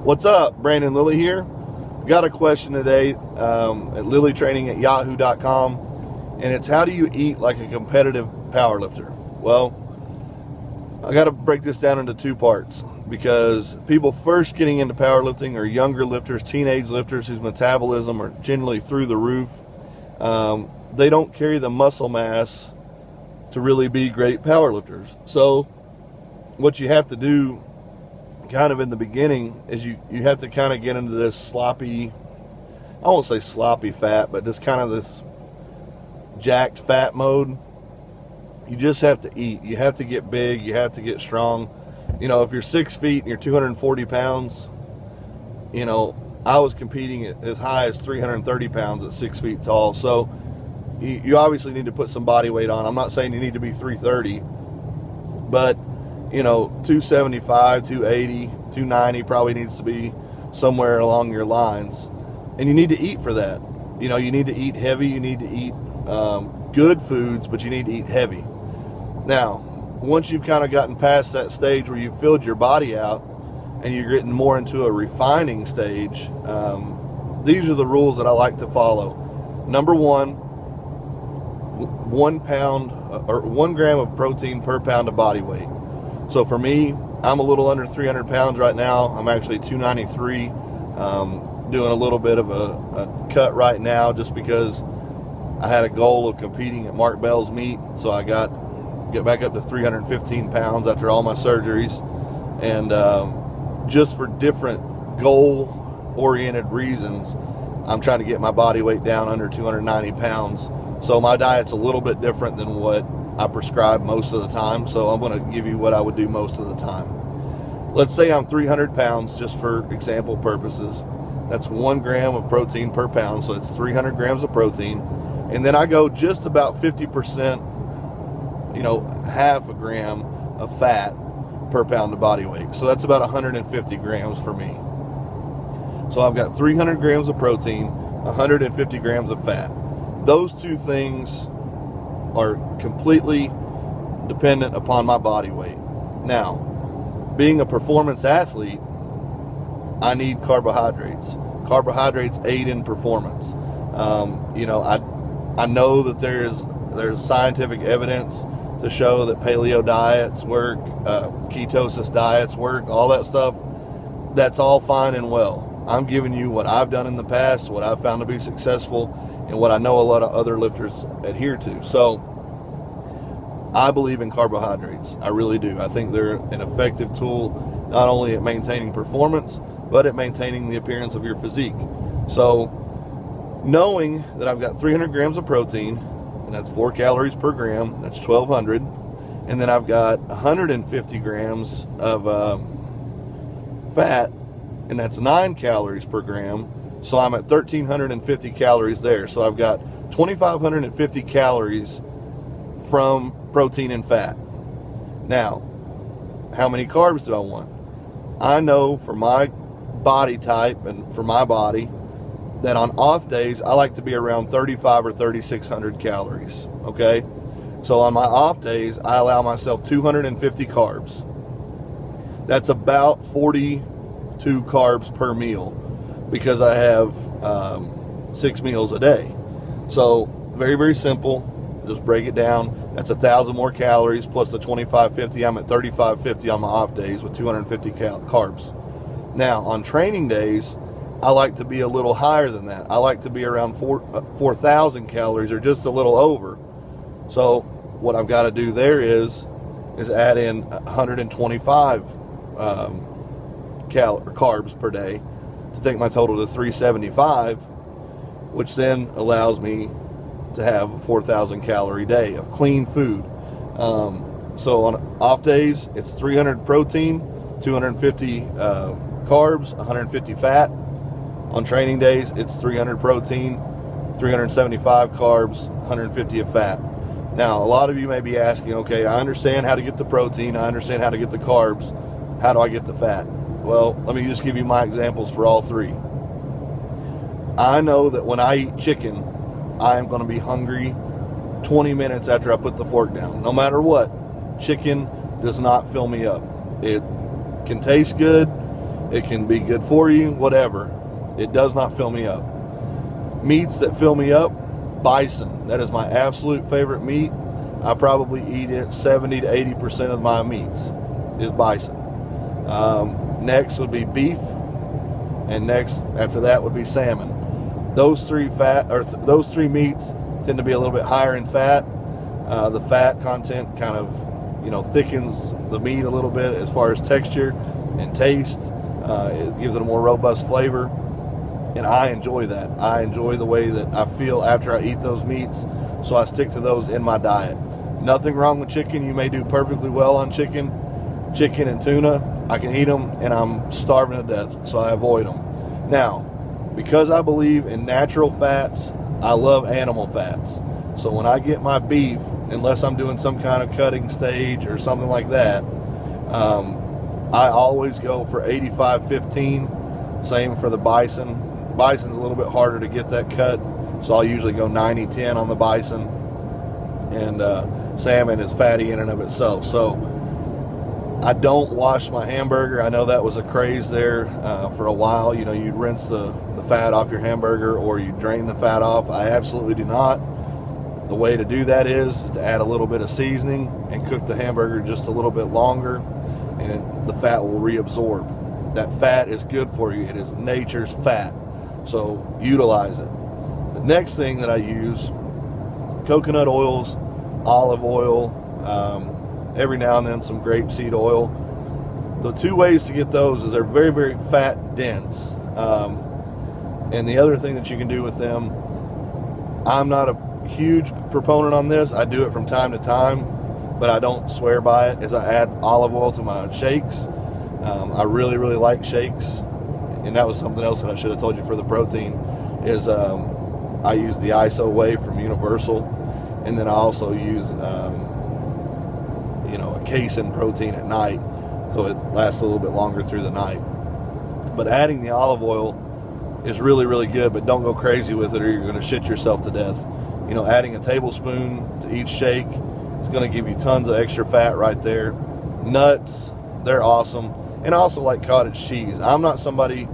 What's up? Brandon Lilly here. Got a question today at lilytraining@yahoo.com, and it's how do you eat like a competitive powerlifter? Well, I got to break this down into two parts because people first getting into powerlifting are younger lifters, teenage lifters whose metabolism are generally through the roof. They don't carry the muscle mass to really be great powerlifters. So what you have to do kind of in the beginning is you have to kind of get into this sloppy, I won't say sloppy fat, but just kind of this jacked fat mode. You just have to eat. You have to get big. You have to get strong. You know, if you're 6 feet and you're 240 pounds, you know, I was competing at as high as 330 pounds at 6 feet tall. So you obviously need to put some body weight on. I'm not saying you need to be 330, but you know, 275, 280, 290 probably needs to be somewhere along your lines. And you need to eat for that. You know, you need to eat heavy. You need to eat good foods, but you need to eat heavy. Now, once you've kind of gotten past that stage where you've filled your body out and you're getting more into a refining stage, these are the rules that I like to follow. Number one, 1 pound or 1 gram of protein per pound of body weight. So for me, I'm a little under 300 pounds right now. I'm actually 293, doing a little bit of a cut right now just because I had a goal of competing at Mark Bell's meet. So I get back up to 315 pounds after all my surgeries. And just for different goal-oriented reasons, I'm trying to get my body weight down under 290 pounds. So my diet's a little bit different than what I prescribe most of the time, so I'm going to give you what I would do most of the time. Let's say I'm 300 pounds, just for example purposes. That's 1 gram of protein per pound, so it's 300 grams of protein. And then I go just about 50%, you know, half a gram of fat per pound of body weight. So that's about 150 grams for me. So I've got 300 grams of protein, 150 grams of fat. Those two things are completely dependent upon my body weight. Now, being a performance athlete, I need carbohydrates. Carbohydrates aid in performance. You know, I know that there's scientific evidence to show that paleo diets work, ketosis diets work, all that stuff. That's all fine and well. I'm giving you what I've done in the past, what I've found to be successful, and what I know a lot of other lifters adhere to. So I believe in carbohydrates. I really do. I think they're an effective tool not only at maintaining performance, but at maintaining the appearance of your physique. So knowing that I've got 300 grams of protein, and that's 4 calories per gram, that's 1,200, and then I've got 150 grams of fat, and that's 9 calories per gram. So I'm at 1,350 calories there. So I've got 2,550 calories from protein and fat. Now, how many carbs do I want? I know for my body type and for my body that on off days, I like to be around 3,500 or 3,600 calories, okay? So on my off days, I allow myself 250 carbs. That's about 42 carbs per meal, because I have 6 meals a day. So very, very simple. Just break it down. That's 1,000 more calories plus the 2,550. I'm at 3,550 on my off days with 250 carbs. Now on training days, I like to be a little higher than that. I like to be around 4,000 calories or just a little over. So what I've got to do there is add in 125 carbs per day to take my total to 375, which then allows me to have a 4,000 calorie day of clean food. So on off days, it's 300 protein, 250 carbs, 150 fat. On training days, it's 300 protein, 375 carbs, 150 of fat. Now, a lot of you may be asking, okay, I understand how to get the protein, I understand how to get the carbs, how do I get the fat? Well, let me just give you my examples for all three. I know that when I eat chicken, I am going to be hungry 20 minutes after I put the fork down. No matter what, chicken does not fill me up. It can taste good, It can be good for you, whatever. It does not fill me up. Meats that fill me up, bison. That is my absolute favorite meat. I probably eat it 70 to 80% of my meats is bison. Next would be beef, and next after that would be salmon. Those three meats tend to be a little bit higher in fat. The fat content kind of, thickens the meat a little bit as far as texture and taste. It gives it a more robust flavor, and I enjoy that. I enjoy the way that I feel after I eat those meats, so I stick to those in my diet. Nothing wrong with chicken. You may do perfectly well on chicken and tuna. I can eat them, and I'm starving to death, so I avoid them. Now, because I believe in natural fats, I love animal fats. So when I get my beef, unless I'm doing some kind of cutting stage or something like that, I always go for 85-15. Same for the bison. Bison's a little bit harder to get that cut, so I'll usually go 90-10 on the bison. And salmon is fatty in and of itself. So I don't wash my hamburger. I know that was a craze there for a while. You'd rinse the fat off your hamburger, or you drain the fat off. I absolutely do not. The way to do that is to add a little bit of seasoning and cook the hamburger just a little bit longer, and the fat will reabsorb. That fat is good for you. It is nature's fat, so utilize it. The next thing that I use, coconut oils, olive oil, every now and then some grapeseed oil. The two ways to get those is they're very, very fat dense. And the other thing that you can do with them, I'm not a huge proponent on this. I do it from time to time, but I don't swear by it, is I add olive oil to my shakes. I really, really like shakes. And that was something else that I should have told you for the protein, is I use the ISO whey from Universal. And then I also use a casein protein at night, so it lasts a little bit longer through the night. But adding the olive oil is really, really good, but don't go crazy with it or you're going to shit yourself to death. Adding a tablespoon to each shake is going to give you tons of extra fat right there. Nuts, they're awesome. And I also like cottage cheese. I'm not somebody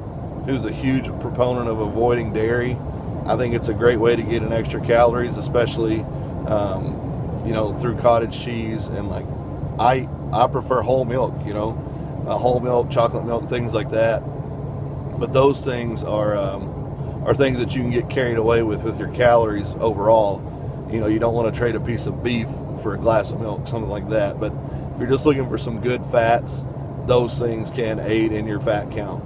who's a huge proponent of avoiding dairy. I think it's a great way to get in extra calories, especially through cottage cheese. And I prefer whole milk, whole milk, chocolate milk, things like that. But those things are things that you can get carried away with your calories overall. You don't want to trade a piece of beef for a glass of milk, something like that. But if you're just looking for some good fats, those things can aid in your fat count.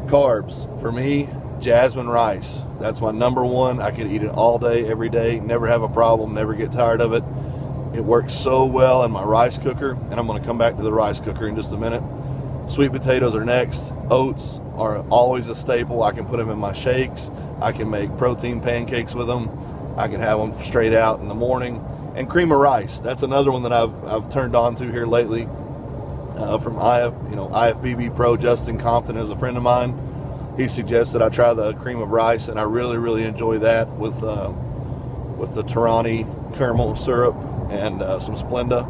Carbs, for me, jasmine rice. That's my number one. I could eat it all day, every day, never have a problem, never get tired of it. It works so well in my rice cooker, and I'm going to come back to the rice cooker in just a minute. Sweet potatoes are next. Oats are always a staple. I can put them in my shakes. I can make protein pancakes with them. I can have them straight out in the morning. And cream of rice. That's another one that I've turned on to here lately. From IFBB Pro Justin Compton is a friend of mine. He suggested I try the cream of rice, and I really, really enjoy that with the Torani caramel syrup and some Splenda.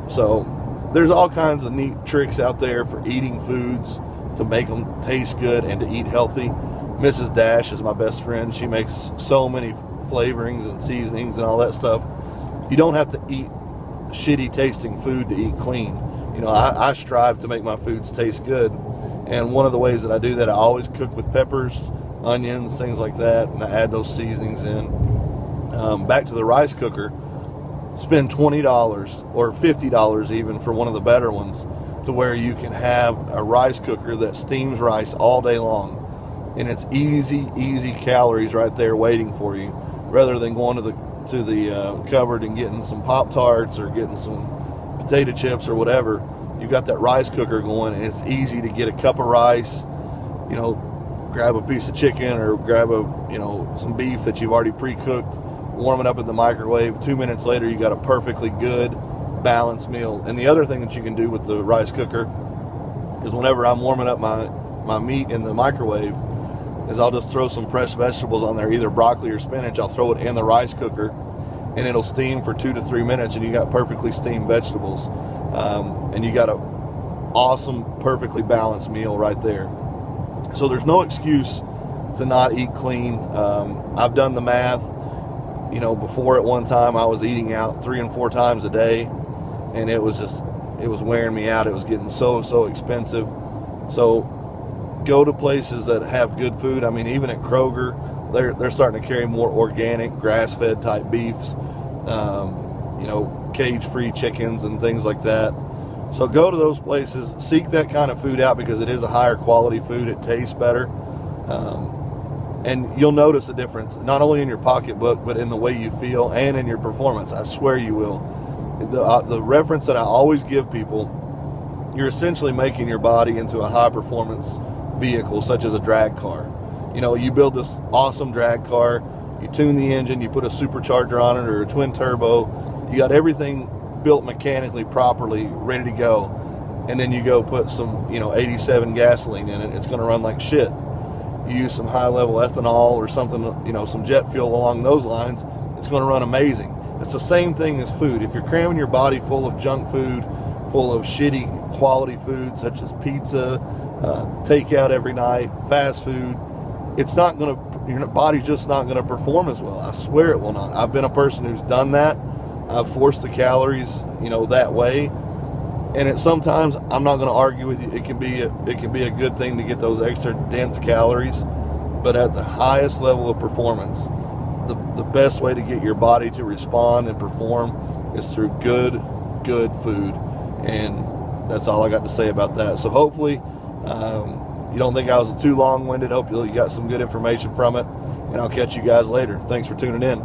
So there's all kinds of neat tricks out there for eating foods to make them taste good and to eat healthy. Mrs. Dash is my best friend. She makes so many flavorings and seasonings and all that stuff. You don't have to eat shitty tasting food to eat clean. I strive to make my foods taste good. And one of the ways that I do that, I always cook with peppers, onions, things like that, and I add those seasonings in. Back to the rice cooker, spend $20 or $50 even for one of the better ones, to where you can have a rice cooker that steams rice all day long. And it's easy calories right there waiting for you, rather than going to the cupboard and getting some Pop-Tarts or getting some potato chips or whatever. You've got that rice cooker going, and it's easy to get a cup of rice, grab a piece of chicken or grab some beef that you've already pre-cooked, warm it up in the microwave. 2 minutes later, you got a perfectly good, balanced meal. And the other thing that you can do with the rice cooker is, whenever I'm warming up my meat in the microwave, is I'll just throw some fresh vegetables on there, either broccoli or spinach. I'll throw it in the rice cooker, and it'll steam for 2 to 3 minutes, and you got perfectly steamed vegetables. And you got a awesome, perfectly balanced meal right there. So there's no excuse to not eat clean. I've done the math. Before at one time I was eating out 3 and 4 times a day, and it was wearing me out. It was getting so expensive. So go to places that have good food. I mean, even at Kroger, they're starting to carry more organic, grass-fed type beefs, cage-free chickens and things like that. So go to those places, seek that kind of food out, because it is a higher quality food. It tastes better. And you'll notice a difference, not only in your pocketbook, but in the way you feel and in your performance. I swear you will. The reference that I always give people, you're essentially making your body into a high performance vehicle, such as a drag car. You build this awesome drag car, you tune the engine, you put a supercharger on it or a twin turbo, you got everything built mechanically properly, ready to go, and then you go put some 87 gasoline in it. It's going to run like shit. You use some high level ethanol or something, some jet fuel along those lines, it's going to run amazing. It's the same thing as food. If you're cramming your body full of junk food, full of shitty quality food such as pizza, takeout every night, fast food, your body's just not going to perform as well. I swear it will not. I've been a person who's done that. I've forced the calories, that way. And sometimes, I'm not going to argue with you, it can be a good thing to get those extra dense calories, but at the highest level of performance, the best way to get your body to respond and perform is through good food. And that's all I got to say about that. So hopefully, you don't think I was too long-winded. Hope you got some good information from it, and I'll catch you guys later. Thanks for tuning in.